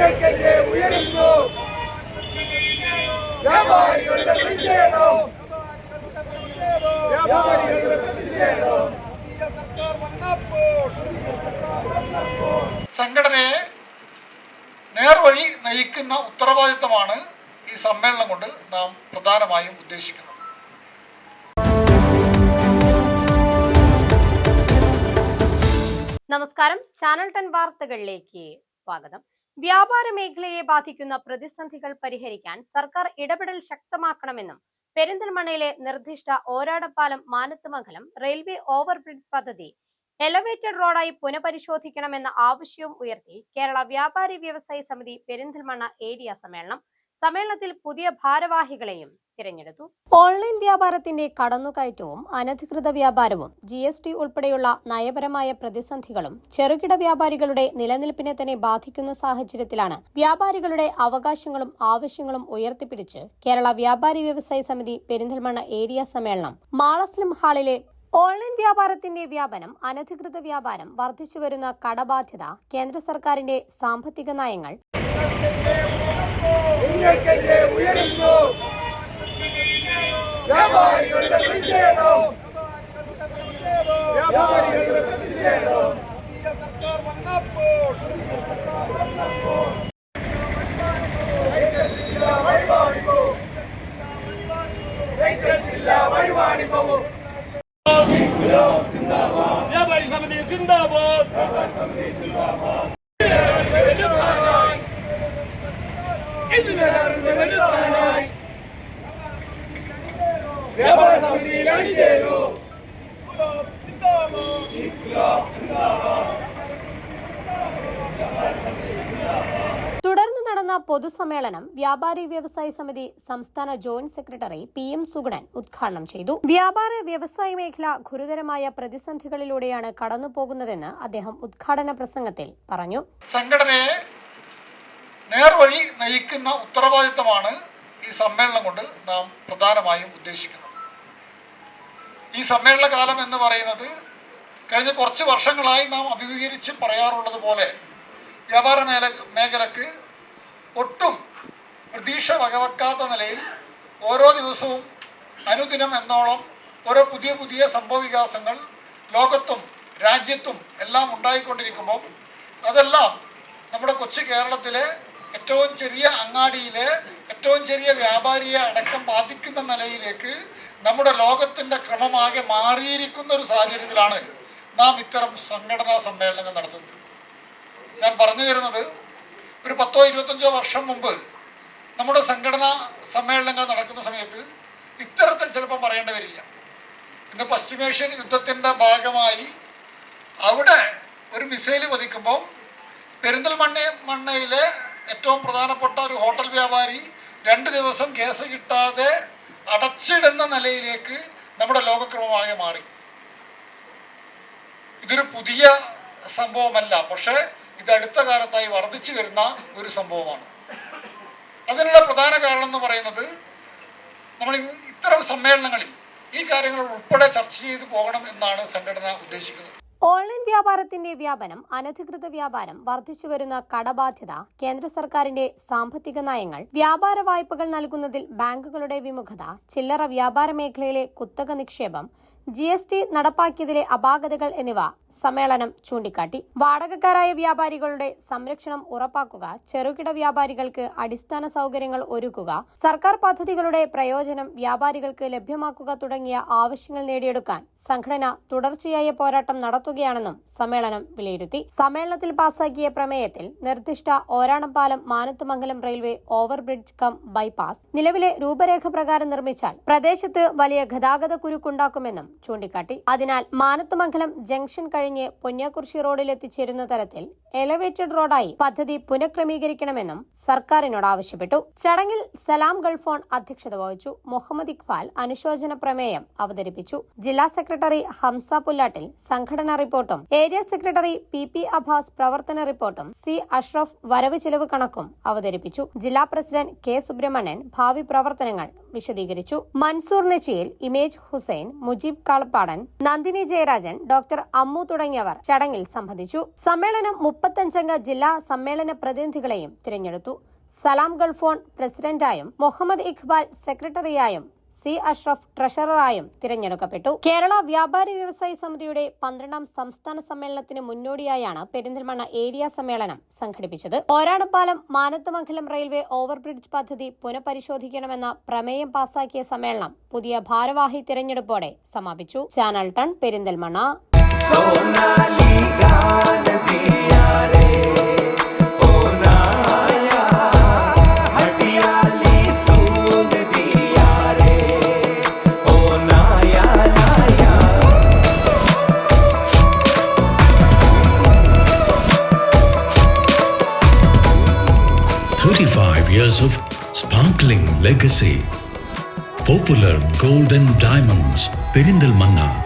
നിങ്ങൾക്കെതിരെ ഉയരുന്നു വ്യാപാരികളുടെ പ്രതിഷേധം. സംഘടനയെ നേർവഴി നയിക്കുന്ന ഉത്തരവാദിത്തമാണ് ഈ സമ്മേളനം കൊണ്ട് നാം പ്രധാനമായും ഉദ്ദേശിക്കുന്നത്. നമസ്കാരം, ചാനൽ 10 വാർത്തകളിലേക്ക് സ്വാഗതം. വ്യാപാര മേഖലയെ ബാധിക്കുന്ന പ്രതിസന്ധികൾ പരിഹരിക്കാൻ സർക്കാർ ഇടപെടൽ ശക്തമാക്കണമെന്നും പെരിന്തൽമണ്ണയിലെ നിർദ്ദിഷ്ട ഓരാടപ്പാലം മാനത്തുമംഗലം റെയിൽവേ ഓവർബ്രിഡ്ജ് പദ്ധതി എലവേറ്റഡ് റോഡായി പുനഃപരിശോധിക്കണമെന്ന ആവശ്യവും ഉയർത്തി കേരള വ്യാപാരി വ്യവസായി സമിതി പെരിന്തൽമണ്ണ ഏരിയ സമ്മേളനത്തിൽ പുതിയ ഭാരവാഹികളെയും തിരഞ്ഞെടുത്തു. ഓൺലൈൻ വ്യാപാരത്തിന്റെ കടന്നുകയറ്റവും അനധികൃത വ്യാപാരവും GST ഉൾപ്പെടെയുള്ള നയപരമായ പ്രതിസന്ധികളും ചെറുകിട വ്യാപാരികളുടെ നിലനിൽപ്പിനെ തന്നെ ബാധിക്കുന്ന സാഹചര്യത്തിലാണ് വ്യാപാരികളുടെ അവകാശങ്ങളും ആവശ്യങ്ങളും ഉയർത്തിപ്പിടിച്ച് കേരള വ്യാപാരി വ്യവസായി സമിതി പെരിന്തൽമണ്ണ ഏരിയ സമ്മേളനം മാളസ്ലിം ഹാളിലെ ഓൺലൈൻ വ്യാപാരത്തിന്റെ വ്യാപനം, അനധികൃത വ്യാപാരം, വർദ്ധിച്ചുവരുന്ന കടബാധ്യത, കേന്ദ്ര സർക്കാരിന്റെ സാമ്പത്തിക നയങ്ങൾ നിങ്ങൾക്കെതിരെ ഉയരുന്നു വ്യാപാരികളുടെ പ്രതിഷേധം. വ്യാപാരി സമിതി സിന്ദാബാദ്. വ്യാപാര സമിതിയിൽ അണിചേരൂ. തുടർന്ന് നടന്ന പൊതുസമ്മേളനം വ്യാപാരി വ്യവസായി സമിതി സംസ്ഥാന ജോയിന്റ് സെക്രട്ടറി PM സുഗുണൻ ഉദ്ഘാടനം ചെയ്തു. വ്യാപാര വ്യവസായ മേഖല ഗുരുതരമായ പ്രതിസന്ധികളിലൂടെയാണ് കടന്നുപോകുന്നതെന്ന് അദ്ദേഹം ഉദ്ഘാടന പ്രസംഗത്തിൽ പറഞ്ഞു. സംഘടനയെ നേർവഴി നയിക്കുന്ന ഉത്തരവാദിത്തമാണ് ഈ സമ്മേളനം കൊണ്ട് നാം പ്രധാനമായും ഉദ്ദേശിക്കുന്നത്. ഈ സമ്മേളന കാലം എന്ന് പറയുന്നത് കഴിഞ്ഞ കുറച്ച് വർഷങ്ങളായി നാം അഭിമുഖീകരിച്ച് പറയാറുള്ളത് പോലെ വ്യാപാര മേഖലക്ക് ഒട്ടും പ്രതീക്ഷ വകവെക്കാത്ത നിലയിൽ ഓരോ ദിവസവും അനുദിനം എന്നോളം ഓരോ പുതിയ പുതിയ സംഭവവികാസങ്ങൾ ലോകത്തും രാജ്യത്തും എല്ലാം ഉണ്ടായിക്കൊണ്ടിരിക്കുമ്പോൾ അതെല്ലാം നമ്മുടെ കൊച്ചു കേരളത്തിലെ ഏറ്റവും ചെറിയ അങ്ങാടിയിലെ ഏറ്റവും ചെറിയ വ്യാപാരിയെ അടക്കം ബാധിക്കുന്ന നിലയിലേക്ക് നമ്മുടെ ലോകത്തിൻ്റെ ക്രമമാകെ മാറിയിരിക്കുന്ന ഒരു സാഹചര്യത്തിലാണ് നാം ഇത്തരം സംഘടനാ സമ്മേളനങ്ങൾ നടത്തുന്നത്. ഞാൻ പറഞ്ഞു വരുന്നത്, ഒരു 10-25 വർഷം മുമ്പ് നമ്മുടെ സംഘടനാ സമ്മേളനങ്ങൾ നടക്കുന്ന സമയത്ത് ഇത്തരത്തിൽ ചിലപ്പോൾ പറയേണ്ടി വരില്ല. ഇന്ന് പശ്ചിമേഷ്യൻ യുദ്ധത്തിൻ്റെ ഭാഗമായി അവിടെ ഒരു മിസൈൽ പതിക്കുമ്പോൾ പെരിന്തൽമണ്ണയിലെ ഏറ്റവും പ്രധാനപ്പെട്ട ഒരു ഹോട്ടൽ വ്യാപാരി 2 ദിവസം ഗ്യാസ് കിട്ടാതെ അടച്ചിടുന്ന നിലയിലേക്ക് നമ്മുടെ ലോകക്രമമാകെ മാറി. ഇതൊരു പുതിയ സംഭവമല്ല, പക്ഷേ ഇത് അടുത്ത കാലത്തായി വർദ്ധിച്ചു വരുന്ന ഒരു സംഭവമാണ്. അതിനുള്ള പ്രധാന കാരണം എന്ന് പറയുന്നത്, നമ്മൾ ഇത്തരം സമ്മേളനങ്ങളിൽ ഈ കാര്യങ്ങൾ ഉൾപ്പെടെ ചർച്ച ചെയ്തു പോകണം എന്നാണ് സംഘടന ഉദ്ദേശിക്കുന്നത്. ഓൺലൈൻ വ്യാപാരത്തിന്റെ വ്യാപനം, അനധികൃത വ്യാപാരം, വർദ്ധിച്ചുവരുന്ന കടബാധ്യത, കേന്ദ്ര സർക്കാരിന്റെ സാമ്പത്തിക നയങ്ങൾ, വ്യാപാര വായ്പകൾ നൽകുന്നതിൽ ബാങ്കുകളുടെ വിമുഖത, ചില്ലറ വ്യാപാര മേഖലയിലെ കുത്തക നിക്ഷേപം, GST നടപ്പാക്കിയതിലെ അപാകതകൾ എന്നിവ സമ്മേളനം ചൂണ്ടിക്കാട്ടി. വാടകക്കാരായ വ്യാപാരികളുടെ സംരക്ഷണം ഉറപ്പാക്കുക, ചെറുകിട വ്യാപാരികൾക്ക് അടിസ്ഥാന സൗകര്യങ്ങൾ ഒരുക്കുക, സർക്കാർ പദ്ധതികളുടെ പ്രയോജനം വ്യാപാരികൾക്ക് ലഭ്യമാക്കുക തുടങ്ങിയ ആവശ്യങ്ങൾ നേടിയെടുക്കാൻ സംഘടന തുടർച്ചയായ പോരാട്ടം നടത്തുകയാണെന്നും സമ്മേളനം വിലയിരുത്തി. സമ്മേളനത്തിൽ പാസാക്കിയ പ്രമേയത്തിൽ നിർദ്ദിഷ്ട Oradappalam Manathumangalam railway overbridge cum bypass നിലവിലെ രൂപരേഖ പ്രകാരം നിർമ്മിച്ചാൽ പ്രദേശത്ത് വലിയ ഗതാഗത കുരുക്കുണ്ടാക്കുമെന്നും ചൂണ്ടിക്കാട്ടി. അതിനാൽ മാനത്തുമംഗലം ജംഗ്ഷൻ കഴിഞ്ഞ് പൊന്നിയാക്കുറിശി റോഡിൽ എത്തിച്ചേരുന്ന തരത്തിൽ എലവേറ്റഡ് റോഡായി പദ്ധതി പുനഃക്രമീകരിക്കണമെന്നും സർക്കാരിനോട് ആവശ്യപ്പെട്ടു. ചടങ്ങിൽ സലാം ഗൾഫോൺ അധ്യക്ഷത വഹിച്ചു. മുഹമ്മദ് ഇഖ്ബാൽ അനുശോചന പ്രമേയം അവതരിപ്പിച്ചു. ജില്ലാ സെക്രട്ടറി ഹംസ പുല്ലാട്ടിൽ സംഘടനാ റിപ്പോർട്ടും ഏരിയ സെക്രട്ടറി PP അബ്ബാസ് പ്രവർത്തന റിപ്പോർട്ടും C അഷ്റഫ് വരവ് ചെലവ് കണക്കും അവതരിപ്പിച്ചു. ജില്ലാ പ്രസിഡന്റ് K സുബ്രഹ്മണ്യൻ ഭാവി പ്രവർത്തനങ്ങൾ വിശദീകരിച്ചു. മൻസൂർ നെച്ചിയിൽ, ഇമേജ് ഹുസൈൻ, മുജീബ് കളപ്പാടൻ, നന്ദിനി ജയരാജൻ, ഡോക്ടർ അമ്മു തുടങ്ങിയവർ ചടങ്ങിൽ സംബന്ധിച്ചു. സമ്മേളനം 35-അംഗ ജില്ലാ സമ്മേളന പ്രതിനിധികളെയും തിരഞ്ഞെടുത്തു. സലാം ഗൾഫോൺ പ്രസിഡന്റായും മുഹമ്മദ് ഇഖ്ബാൽ സെക്രട്ടറിയായും സി അഷ്റഫ് ട്രഷററായും തിരഞ്ഞെടുക്കപ്പെട്ടു. കേരള വ്യാപാരി വ്യവസായി സമിതിയുടെ 12ാം സംസ്ഥാന സമ്മേളനത്തിന് മുന്നോടിയായാണ് പെരിന്തൽമണ്ണ ഏരിയ സമ്മേളനം സംഘടിപ്പിച്ചത്. ഓരാടപ്പാലം മാനത്തമംഗലം റെയിൽവേ ഓവർബ്രിഡ്ജ് പദ്ധതി പുനഃപരിശോധിക്കണമെന്ന പ്രമേയം പാസാക്കിയ സമ്മേളനം പുതിയ ഭാരവാഹി തിരഞ്ഞെടുപ്പോടെ സമാപിച്ചു. ചാനൽ ടൺ, Perinthalmanna. Years of sparkling legacy. Popular Gold and Diamonds, Perindalmanna.